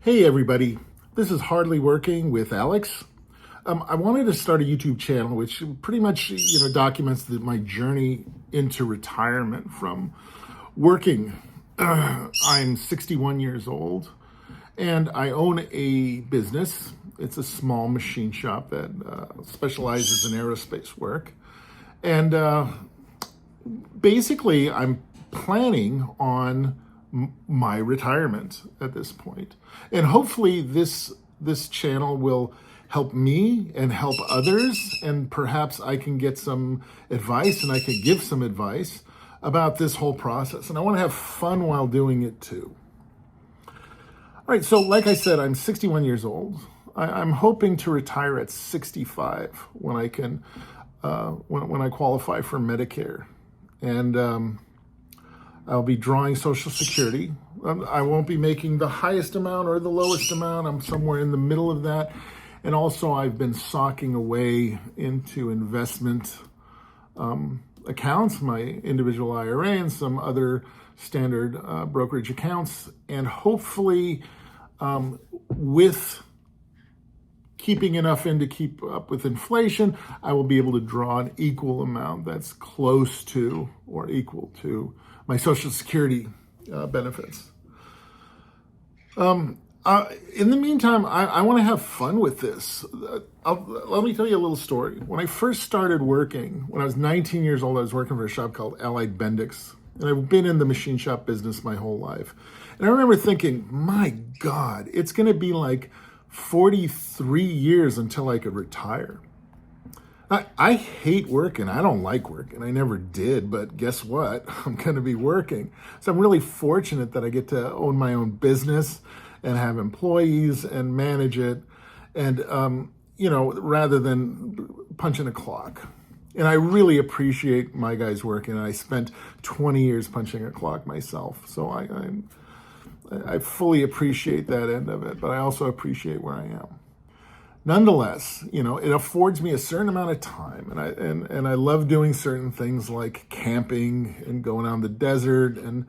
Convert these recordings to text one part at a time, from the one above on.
Hey everybody, this is Hardly Working with Alex. I wanted to start a YouTube channel which pretty much documents my journey into retirement from working. I'm 61 years old and I own a business. It's a small machine shop that specializes in aerospace work. And basically, I'm planning on my retirement at this point, and hopefully, this channel will help me and help others, and perhaps I can get some advice, and I could give some advice about this whole process. And I want to have fun while doing it too. All right, so like I said, I'm 61 years old. I'm hoping to retire at 65 when I can, when I qualify for Medicare. And I'll be drawing Social Security. I won't be making the highest amount or the lowest amount. I'm somewhere in the middle of that. And also I've been socking away into investment accounts, my individual IRA and some other standard brokerage accounts. And hopefully with keeping enough in to keep up with inflation, I will be able to draw an equal amount that's close to or equal to my Social Security benefits. In the meantime, I want to have fun with this. Let me tell you a little story. When I first started working, when I was 19 years old, I was working for a shop called Allied Bendix. And I've been in the machine shop business my whole life. And I remember thinking, my God, it's going to be like 43 years until I could retire. I hate working. I don't like working. I never did, but guess what? I'm going to be working. So I'm really fortunate that I get to own my own business and have employees and manage it. And, rather than punching a clock. And I really appreciate my guys working. I spent 20 years punching a clock myself. So I fully appreciate that end of it, but I also appreciate where I am. Nonetheless, it affords me a certain amount of time, and I love doing certain things like camping and going out in the desert and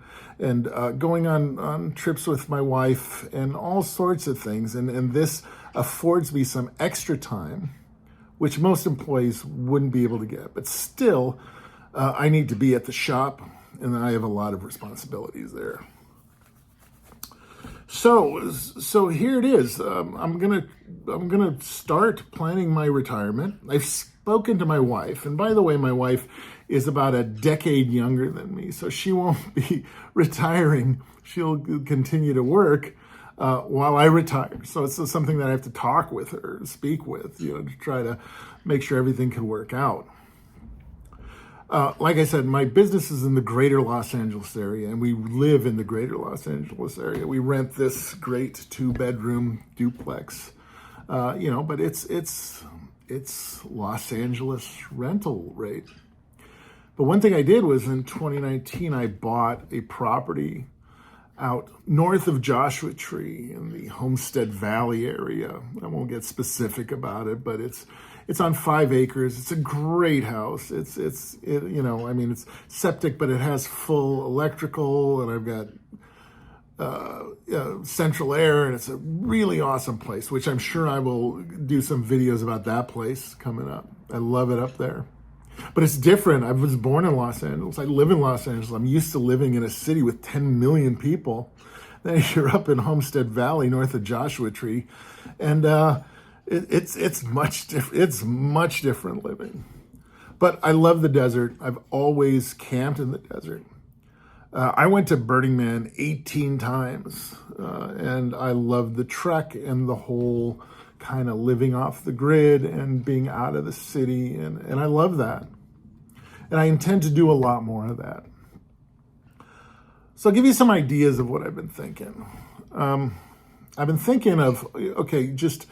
going on trips with my wife and all sorts of things. And this affords me some extra time, which most employees wouldn't be able to get. But still, I need to be at the shop, and I have a lot of responsibilities there. So here it is. I'm gonna start planning my retirement. I've spoken to my wife, and by the way, my wife is about a decade younger than me, so she won't be retiring. She'll continue to work while I retire. So it's something that I have to talk with her, speak with, to try to make sure everything can work out. Like I said, my business is in the greater Los Angeles area, and we live in the greater Los Angeles area. We rent this great 2-bedroom duplex, but it's Los Angeles rental rate. But one thing I did was in 2019, I bought a property out north of Joshua Tree in the Homestead Valley area. I won't get specific about it, but it's on 5 acres. It's a great house. It's septic, but it has full electrical, and I've got central air, and it's a really awesome place, which I'm sure I will do some videos about that place coming up. I love it up there. But it's different. I was born in Los Angeles. I live in Los Angeles. I'm used to living in a city with 10 million people. Then you're up in Homestead Valley, north of Joshua Tree, and it's much different. It's much different living. But I love the desert. I've always camped in the desert. I went to Burning Man 18 times, and I love the trek and the whole kind of living off the grid and being out of the city, and I love that. And I intend to do a lot more of that. So I'll give you some ideas of what I've been thinking. I've been thinking of, just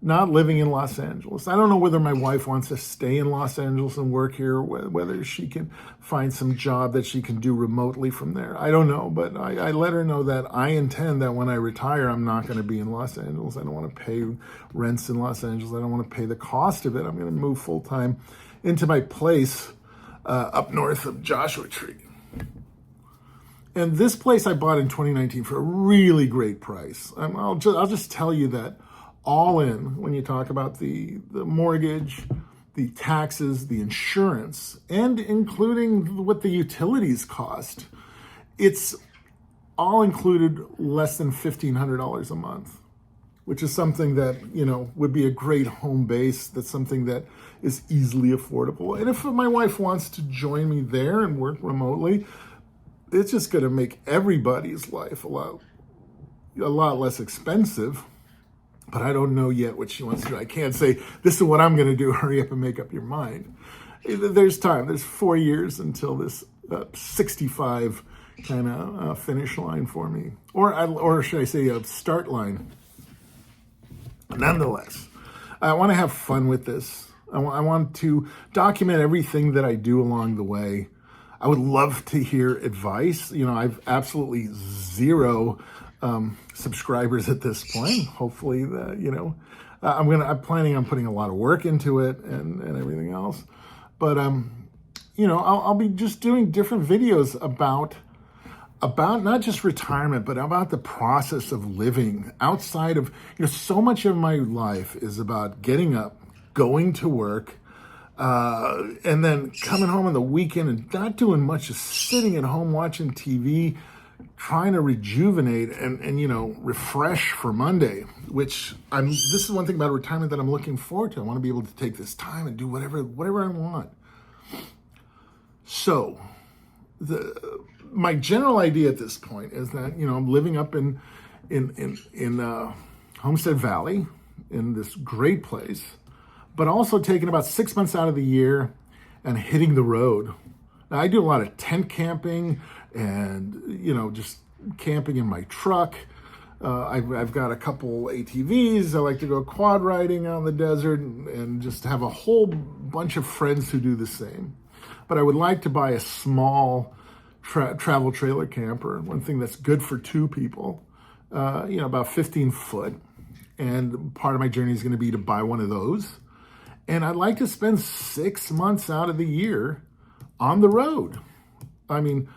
not living in Los Angeles. I don't know whether my wife wants to stay in Los Angeles and work here, whether she can find some job that she can do remotely from there. I don't know, but I let her know that I intend that when I retire, I'm not going to be in Los Angeles. I don't want to pay rents in Los Angeles. I don't want to pay the cost of it. I'm going to move full-time into my place up north of Joshua Tree. And this place I bought in 2019 for a really great price. I'll just tell you that all in, when you talk about the mortgage, the taxes, the insurance, and including what the utilities cost, it's all included less than $1,500 a month, which is something that, would be a great home base. That's something that is easily affordable. And if my wife wants to join me there and work remotely, it's just going to make everybody's life a lot less expensive. But I don't know yet what she wants to do. I can't say, this is what I'm going to do. Hurry up and make up your mind. There's time. There's 4 years until this 65 kind of finish line for me. Or should I say a start line. Nonetheless, I want to have fun with this. I want to document everything that I do along the way. I would love to hear advice. I've absolutely zero subscribers at this point. Hopefully, I'm planning on putting a lot of work into it and everything else. But I'll be just doing different videos about not just retirement, but about the process of living outside of, so much of my life is about getting up, going to work, and then coming home on the weekend and not doing much, just sitting at home watching TV, trying to rejuvenate and refresh for Monday, this is one thing about retirement that I'm looking forward to. I want to be able to take this time and do whatever I want. So my general idea at this point is that, I'm living up in Homestead Valley in this great place, but also taking about 6 months out of the year and hitting the road. Now, I do a lot of tent camping and, just camping in my truck. I've got a couple ATVs. I like to go quad riding out in the desert and just have a whole bunch of friends who do the same. But I would like to buy a small travel trailer camper, one thing that's good for two people, about 15 foot. And part of my journey is going to be to buy one of those. And I'd like to spend 6 months out of the year on the road. I mean,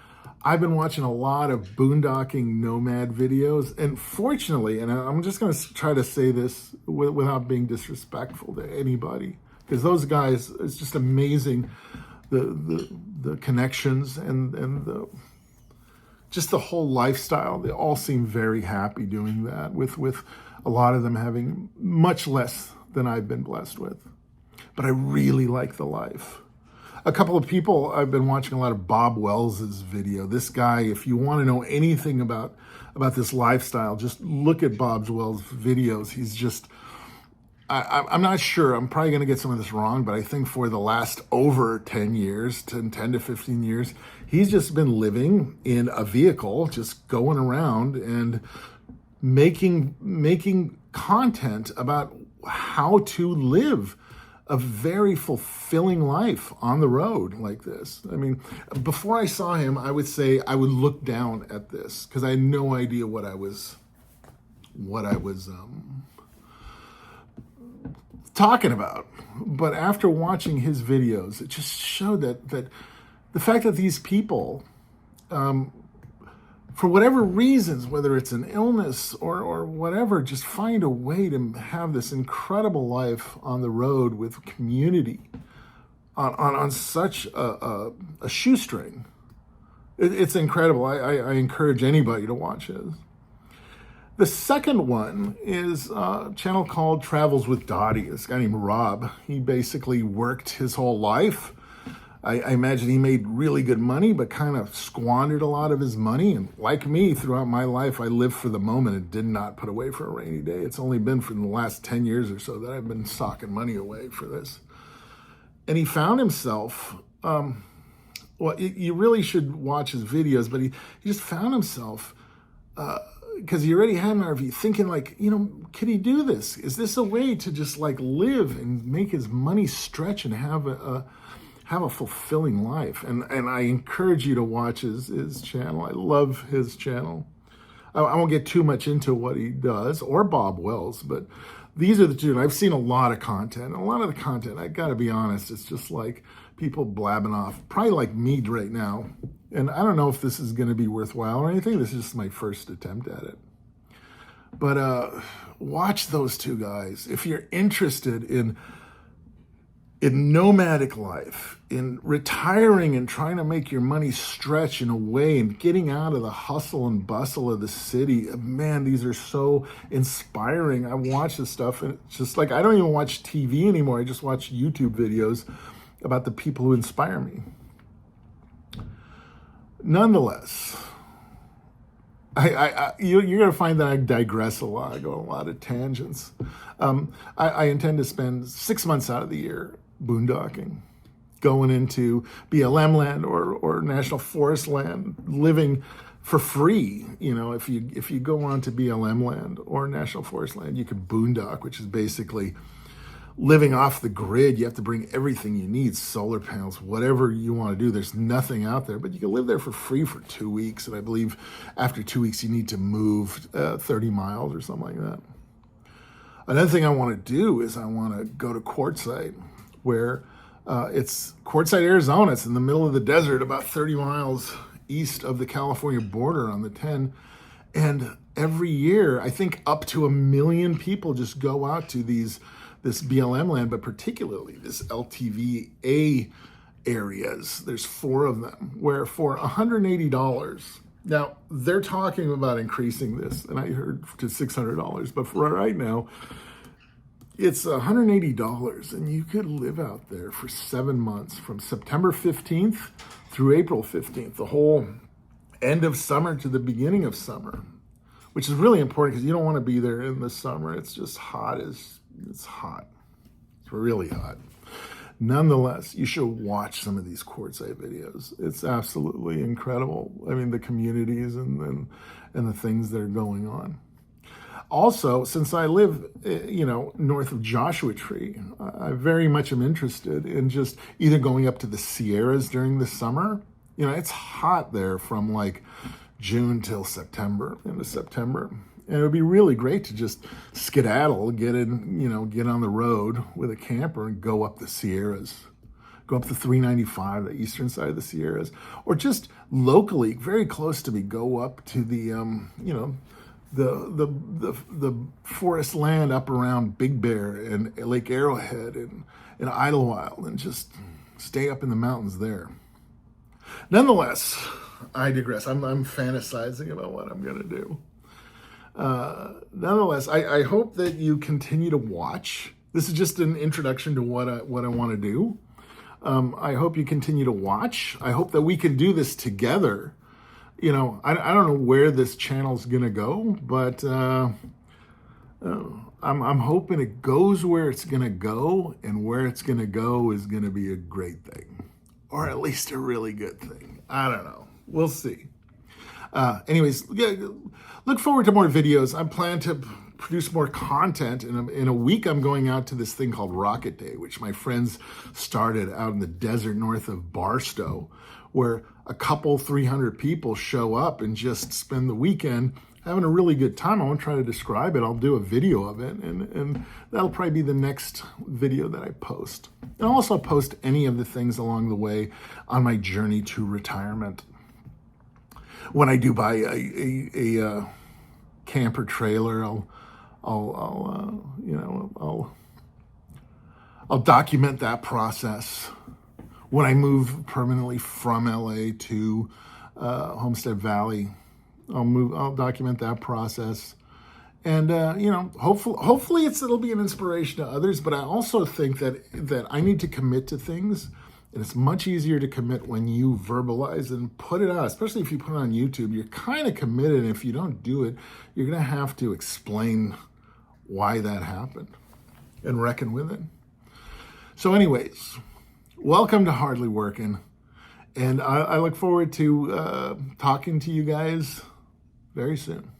I've been watching a lot of boondocking nomad videos, and fortunately, and I'm just going to try to say this without being disrespectful to anybody, because those guys, it's just amazing the connections and just the whole lifestyle. They all seem very happy doing that, with a lot of them having much less than I've been blessed with. But I really like the life. A couple of people, I've been watching a lot of Bob Wells's video. This guy, if you want to know anything about this lifestyle, just look at Bob Wells's videos. He's just, I'm not sure, I'm probably going to get some of this wrong, but I think for the last over 10 years, 10 to 15 years, he's just been living in a vehicle, just going around and making content about how to live a very fulfilling life on the road like this. I mean, before I saw him, I would say I would look down at this because I had no idea what I was talking about. But after watching his videos, it just showed that the fact that these people, for whatever reasons, whether it's an illness or whatever, just find a way to have this incredible life on the road with community on such a shoestring. It's incredible. I encourage anybody to watch it. The second one is a channel called Travels with Dottie. This guy named Rob. He basically worked his whole life. I imagine he made really good money, but kind of squandered a lot of his money. And like me, throughout my life, I lived for the moment and did not put away for a rainy day. It's only been for the last 10 years or so that I've been socking money away for this. And he found himself, you really should watch his videos, but he just found himself, because he already had an RV, thinking like, can he do this? Is this a way to just like live and make his money stretch and have a fulfilling life? And I encourage you to watch his channel. I love his channel. I won't get too much into what he does, or Bob Wells, but these are the two. And I've seen a lot of content. A lot of the content, I got to be honest, it's just like people blabbing off, probably like me right now. And I don't know if this is going to be worthwhile or anything. This is just my first attempt at it. But watch those two guys. If you're interested in nomadic life, in retiring and trying to make your money stretch in a way and getting out of the hustle and bustle of the city, man, these are so inspiring. I watch this stuff and it's just like, I don't even watch TV anymore. I just watch YouTube videos about the people who inspire me. Nonetheless, you're going to find that I digress a lot. I go on a lot of tangents. I intend to spend 6 months out of the year boondocking, going into BLM land or national forest land, living for free. You know, if you go on to BLM land or national forest land, you can boondock, which is basically living off the grid. You have to bring everything you need, solar panels, whatever you want to do. There's nothing out there, but you can live there for free for 2 weeks. And I believe after 2 weeks, you need to move 30 miles or something like that. Another thing I want to do is I want to go to Quartzsite, where it's Quartzsite, Arizona. It's in the middle of the desert, about 30 miles east of the California border on the 10. And every year, I think up to 1 million people just go out to this BLM land, but particularly this LTVA areas. There's 4 of them, where for $180, now they're talking about increasing this, and I heard to $600, but for right now, it's $180, and you could live out there for 7 months, from September 15th through April 15th, the whole end of summer to the beginning of summer, which is really important because you don't want to be there in the summer. It's just hot. It's hot. It's really hot. Nonetheless, you should watch some of these Quartzsite videos. It's absolutely incredible. I mean, the communities and the things that are going on. Also, since I live, north of Joshua Tree, I very much am interested in just either going up to the Sierras during the summer. You know, it's hot there from like June till September, into September. And it would be really great to just skedaddle, get on the road with a camper and go up the Sierras, go up the 395, the eastern side of the Sierras, or just locally, very close to me, go up to the, the forest land up around Big Bear and Lake Arrowhead and Idlewild, and just stay up in the mountains there. Nonetheless, I digress. I'm fantasizing about what I'm going to do. Nonetheless, I hope that you continue to watch. This is just an introduction to what I want to do. I hope you continue to watch. I hope that we can do this together. You know, I don't know where this channel's gonna go, but I'm hoping it goes where it's gonna go, and where it's gonna go is gonna be a great thing, or at least a really good thing. I don't know. We'll see. Anyways, yeah, look forward to more videos. I plan to produce more content. In a week, I'm going out to this thing called Rocket Day, which my friends started out in the desert north of Barstow, where a couple, 300 people show up and just spend the weekend having a really good time. I won't try to describe it. I'll do a video of it, and that'll probably be the next video that I post. And I'll also post any of the things along the way on my journey to retirement. When I do buy a camper trailer, I'll document that process. When I move permanently from LA to Homestead Valley, I'll document that process, and hopefully it'll be an inspiration to others. But I also think that I need to commit to things. And it's much easier to commit when you verbalize and put it out, especially if you put it on YouTube. You're kind of committed, and if you don't do it, you're going to have to explain why that happened and reckon with it. So anyways, welcome to Hardly Working, and I look forward to talking to you guys very soon.